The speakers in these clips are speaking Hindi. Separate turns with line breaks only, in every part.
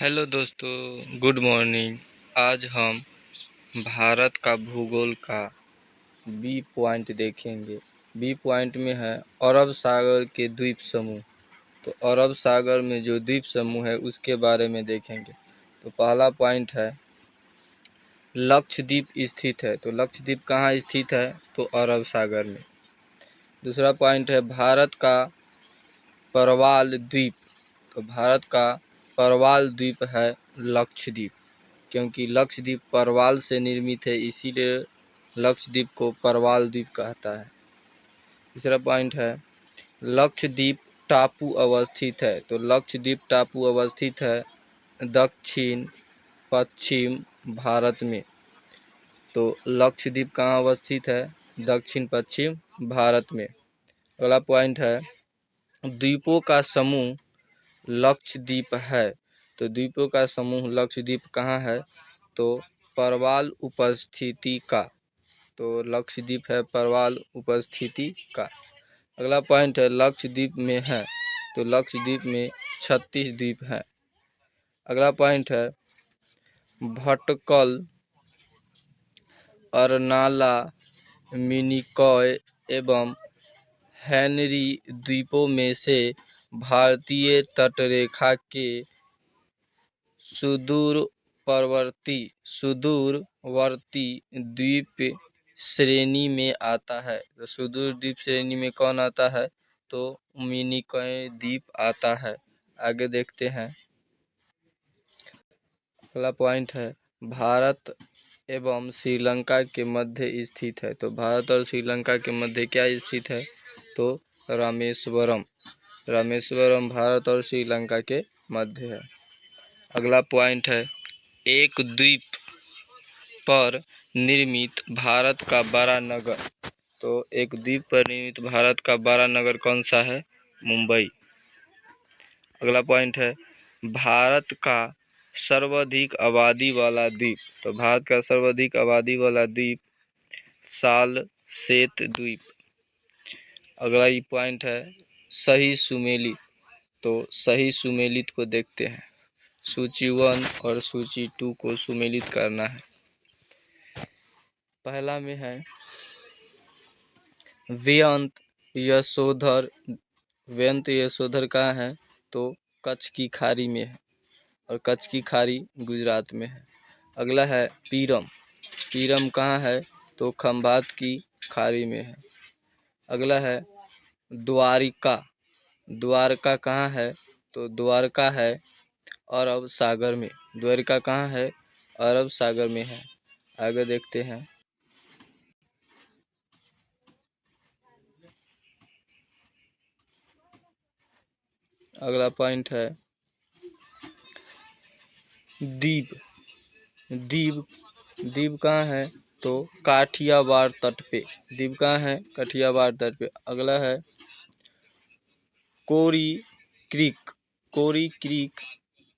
हेलो दोस्तों, गुड मॉर्निंग। आज हम भारत का भूगोल का बी पॉइंट देखेंगे। बी पॉइंट में है अरब सागर के द्वीप समूह। तो अरब सागर में जो द्वीप समूह है उसके बारे में देखेंगे। तो पहला पॉइंट है लक्षद्वीप स्थित है। तो लक्षद्वीप कहाँ स्थित है? तो अरब सागर में। दूसरा पॉइंट है भारत का परवाल द्वीप। तो भारत का परवाल द्वीप है लक्षद्वीप, क्योंकि लक्षद्वीप परवाल से निर्मित है, इसीलिए लक्षद्वीप को परवाल द्वीप कहता है। तीसरा पॉइंट है लक्षद्वीप टापू अवस्थित है। तो लक्षद्वीप टापू अवस्थित है दक्षिण पश्चिम भारत में। तो लक्षद्वीप कहाँ अवस्थित है? दक्षिण पश्चिम भारत में। अगला पॉइंट है द्वीपों का समूह लक्षद्वीप है। तो द्वीपों का समूह लक्षद्वीप कहाँ है? तो परवाल उपस्थिति का। तो लक्षद्वीप है परवाल उपस्थिति का। अगला पॉइंट है लक्षद्वीप में है। तो लक्षद्वीप में 36 द्वीप हैं। अगला पॉइंट है भटकल, अरनाला, मिनिकॉय एवं हेनरी द्वीपों में से भारतीय तटरेखा के सुदूरवर्ती द्वीप श्रेणी में आता है। तो सुदूर द्वीप श्रेणी में कौन आता है? तो मिनिकॉय द्वीप आता है। आगे देखते हैं। अगला पॉइंट है भारत एवं श्रीलंका के मध्य स्थित है। तो भारत और श्रीलंका के मध्य क्या स्थित है? तो रामेश्वरम। रामेश्वरम भारत और श्रीलंका के मध्य है। अगला पॉइंट है एक द्वीप पर निर्मित भारत का बड़ा नगर। तो एक द्वीप पर निर्मित भारत का बड़ा नगर कौन सा है? मुंबई। अगला पॉइंट है भारत का सर्वाधिक आबादी वाला द्वीप। तो भारत का सर्वाधिक आबादी वाला द्वीप सालसेत द्वीप। अगला ये पॉइंट है सही सुमेलित। तो सही सुमेलित को देखते हैं। सूची 1 और सूची 2 को सुमेलित करना है। पहला में है व्यंत यशोधर। व्यंत यशोधर कहाँ है? तो कच्छ की खाड़ी में है, और कच्छ की खाड़ी गुजरात में है। अगला है पीरम। पीरम कहाँ है? तो खंभात की खाड़ी में है। अगला है द्वारिका। द्वारका कहाँ है? तो द्वारका है अरब सागर में। द्वारका कहाँ है? अरब सागर में है। आगे देखते हैं। अगला पॉइंट है द्वीप। द्वीप द्वीप कहाँ है? तो काठियावाड़ तट पे। द्वीप कहाँ है? काठियावाड़ तट पे। अगला है कोरी क्रीक। कोरी क्रीक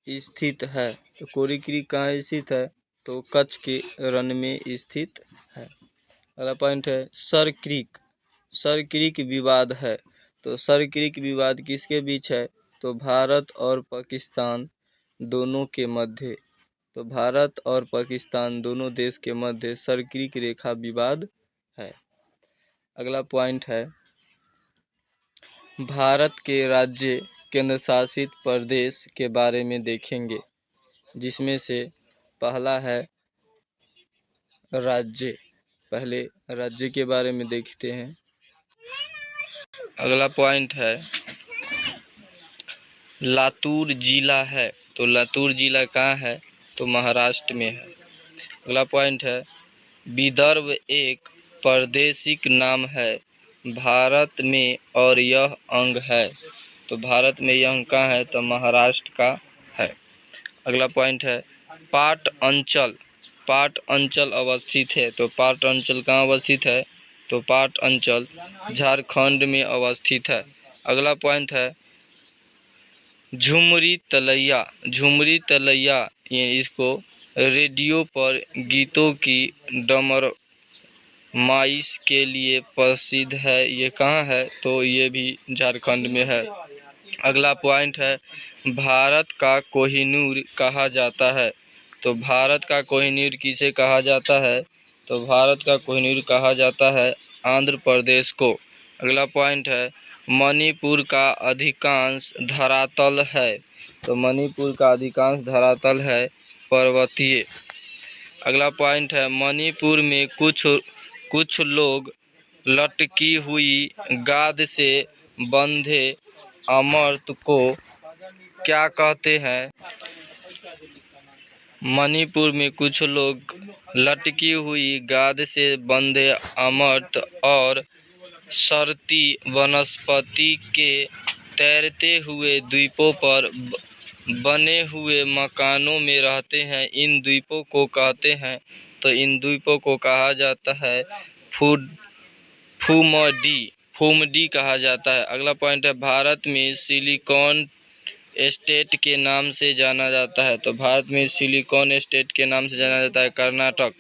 स्थित है। तो कोरी क्रीक कहाँ स्थित है? तो कच्छ के रण में स्थित है। अगला पॉइंट है सर क्रीक। सर क्रीक विवाद है। तो सर क्रीक विवाद किसके बीच है? तो भारत और पाकिस्तान दोनों के मध्य। तो भारत और पाकिस्तान दोनों देश के मध्य सर क्रीक रेखा विवाद है। अगला पॉइंट है भारत के राज्य केंद्र शासित प्रदेश के बारे में देखेंगे, जिसमें से पहला है राज्य। पहले राज्य के बारे में देखते हैं। अगला पॉइंट है लातूर जिला है। तो लातूर जिला कहाँ है? तो महाराष्ट्र में है। अगला पॉइंट है विदर्भ एक प्रादेशिक नाम है भारत में और यह अंग है। तो भारत में यह अंग कहाँ है? तो महाराष्ट्र का है। अगला पॉइंट है पाट अंचल। पाट अंचल अवस्थित है। तो पाट अंचल कहाँ अवस्थित है? तो पाट अंचल झारखंड में अवस्थित है। अगला पॉइंट है झुमरी तलैया। झुमरी तलैया ये इसको रेडियो पर गीतों की डमरमाइश के लिए प्रसिद्ध है। ये कहाँ है? तो ये भी झारखंड में है। अगला पॉइंट है भारत का कोहिनूर कहा जाता है। तो भारत का कोहिनूर किसे कहा जाता है? तो भारत का कोहिनूर कहा जाता है आंध्र प्रदेश को। अगला पॉइंट है मणिपुर का अधिकांश धरातल है। तो मणिपुर का अधिकांश धरातल है पर्वतीय। अगला पॉइंट है मणिपुर में कुछ लोग लटकी हुई गाद से बंधे अमर्त को क्या कहते हैं? मणिपुर में कुछ लोग लटकी हुई गाद से बंधे अमर्त और शर्ती वनस्पति के तैरते हुए द्वीपों पर बने हुए मकानों में रहते हैं। इन द्वीपों को कहते हैं, तो इन द्वीपों को कहा जाता है फूमडी कहा जाता है। अगला पॉइंट है भारत में सिलिकॉन स्टेट के नाम से जाना जाता है। तो भारत में सिलिकॉन स्टेट के नाम से जाना जाता है कर्नाटक,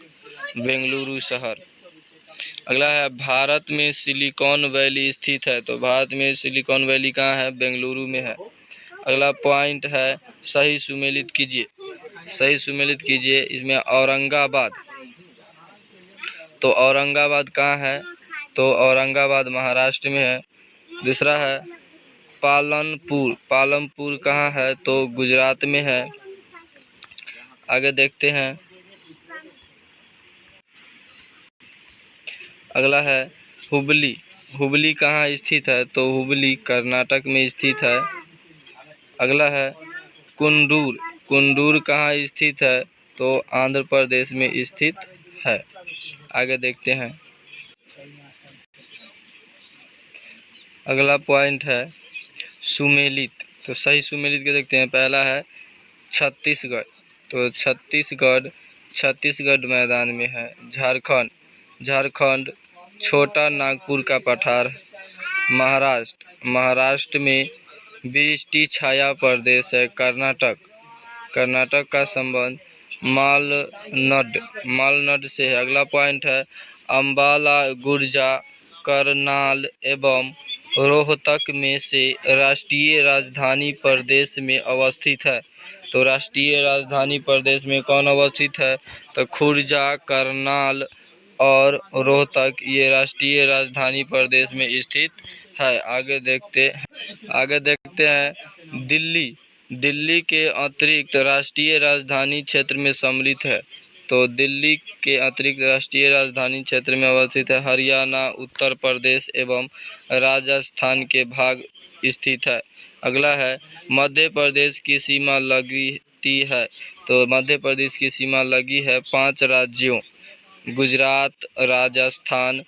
बेंगलुरु शहर। अगला है भारत में सिलिकॉन वैली स्थित है। तो भारत में सिलिकॉन वैली कहाँ है? बेंगलुरु में है। अगला पॉइंट है सही सुमेलित कीजिए। सही सुमेलित कीजिए इसमें औरंगाबाद। तो औरंगाबाद कहाँ है? तो औरंगाबाद महाराष्ट्र में है। दूसरा है पालनपुर कहाँ है? तो गुजरात में है। आगे देखते हैं। अगला है हुबली कहाँ स्थित है? तो हुबली कर्नाटक में स्थित है। अगला है कुंडूर कहाँ स्थित है? तो आंध्र प्रदेश में स्थित है। आगे देखते हैं। अगला पॉइंट है सुमेलित। तो सही सुमेलित के देखते हैं। पहला है छत्तीसगढ़। तो छत्तीसगढ़ मैदान में है। झारखंड छोटा नागपुर का पठार। महाराष्ट्र में वृष्टि छाया प्रदेश है। कर्नाटक का संबंध मालनड से है। अगला पॉइंट है अंबाला गुर्जर करनाल एवं रोहतक में से राष्ट्रीय राजधानी प्रदेश में अवस्थित है। तो राष्ट्रीय राजधानी प्रदेश में कौन अवस्थित है? तो खुर्जा, करनाल और रोहतक ये राष्ट्रीय राजधानी प्रदेश में स्थित है। आगे देखते हैं दिल्ली के अतिरिक्त राष्ट्रीय राजधानी क्षेत्र में सम्मिलित है। तो दिल्ली के अतिरिक्त राष्ट्रीय राजधानी क्षेत्र में अवस्थित है हरियाणा, उत्तर प्रदेश एवं राजस्थान के भाग स्थित है। अगला है मध्य प्रदेश की सीमा लगती है। तो मध्य प्रदेश की सीमा लगी है 5 राज्यों गुजरात, राजस्थान,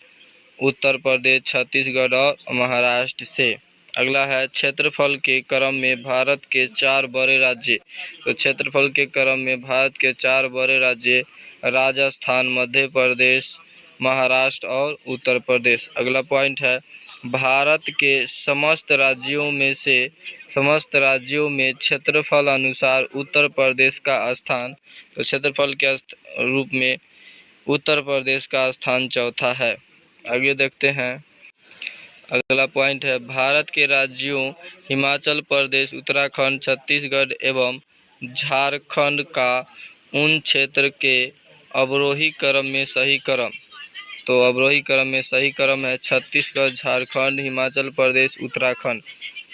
उत्तर प्रदेश, छत्तीसगढ़ और महाराष्ट्र से। अगला है क्षेत्रफल के क्रम में भारत के 4 बड़े राज्य। तो क्षेत्रफल के क्रम में भारत के 4 बड़े राज्य राजस्थान, मध्य प्रदेश, महाराष्ट्र और उत्तर प्रदेश। अगला पॉइंट है भारत के समस्त राज्यों में क्षेत्रफल अनुसार उत्तर प्रदेश का स्थान। तो क्षेत्रफल के रूप में उत्तर प्रदेश का स्थान चौथा है। आगे देखते हैं। अगला पॉइंट है भारत के राज्यों हिमाचल प्रदेश, उत्तराखंड, छत्तीसगढ़ एवं झारखंड का उन क्षेत्र के अवरोही क्रम में सही क्रम। तो अवरोही क्रम में सही क्रम है छत्तीसगढ़, झारखंड, हिमाचल प्रदेश, उत्तराखंड।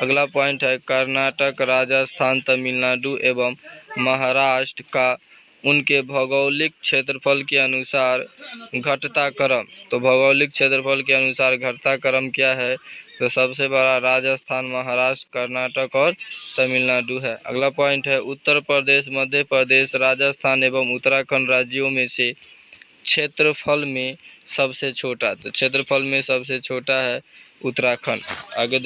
अगला पॉइंट है कर्नाटक, राजस्थान, तमिलनाडु एवं महाराष्ट्र का उनके भौगोलिक क्षेत्रफल के अनुसार घटता क्रम। तो भौगोलिक क्षेत्रफल के अनुसार घटता क्रम क्या है? तो सबसे बड़ा राजस्थान, महाराष्ट्र, कर्नाटक और तमिलनाडु है। अगला पॉइंट है उत्तर प्रदेश, मध्य प्रदेश, राजस्थान एवं उत्तराखंड राज्यों में से क्षेत्रफल में सबसे छोटा। तो क्षेत्रफल में सबसे छोटा है उत्तराखंड। आगे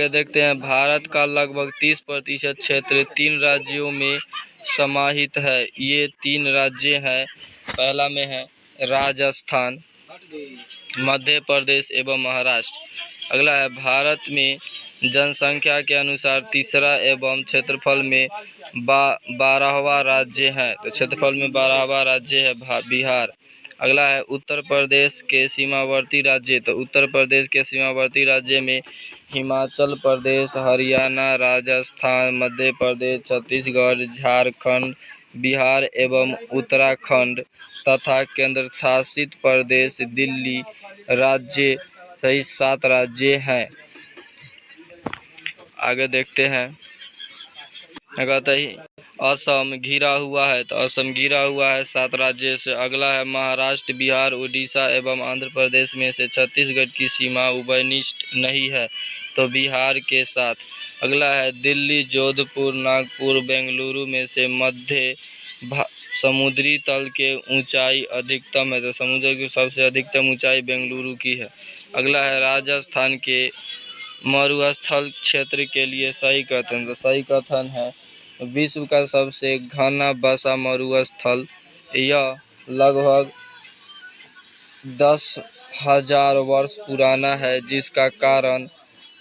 देखते हैं भारत का लगभग 30% क्षेत्र 3 राज्यों में समाहित है। ये 3 राज्य हैं। पहला में है राजस्थान, मध्य प्रदेश एवं महाराष्ट्र। अगला है भारत में जनसंख्या के अनुसार तीसरा एवं क्षेत्रफल में 12वां राज्य है। तो क्षेत्रफल में 12वां राज्य है बिहार। अगला है उत्तर प्रदेश के सीमावर्ती राज्य। तो उत्तर प्रदेश के सीमावर्ती राज्य में हिमाचल प्रदेश, हरियाणा, राजस्थान, मध्य प्रदेश, छत्तीसगढ़, झारखंड, बिहार एवं उत्तराखंड तथा केंद्र शासित प्रदेश दिल्ली राज्य सहित 7 राज्य हैं। आगे देखते हैं। कहता है असम घिरा हुआ है, तो असम घिरा हुआ है 7 राज्य से। अगला है महाराष्ट्र, बिहार, उड़ीसा एवं आंध्र प्रदेश में से छत्तीसगढ़ की सीमा उभयनिष्ठ नहीं है, तो बिहार के साथ। अगला है दिल्ली, जोधपुर, नागपुर, बेंगलुरु में से मध्य समुद्री तल के ऊंचाई अधिकतम है, तो समुद्र की सबसे अधिकतम ऊंचाई बेंगलुरु की है। अगला है राजस्थान के मरुस्थल क्षेत्र के लिए सही कथन, तो सही कथन है विश्व का सबसे घना बसा मरुस्थल, यह लगभग 10,000 वर्ष पुराना है, जिसका कारण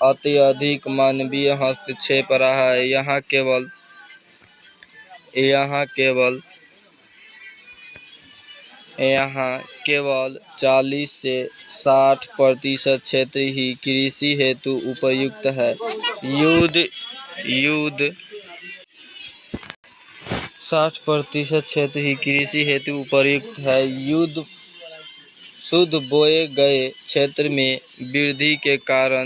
अत्यधिक मानवीय हस्तक्षेप रहा है। यहाँ केवल 40 से 60% क्षेत्र ही कृषि हेतु उपयुक्त है। युद्ध 60% क्षेत्र ही कृषि हेतु उपयुक्त है। शुद्ध बोए गए क्षेत्र में वृद्धि के कारण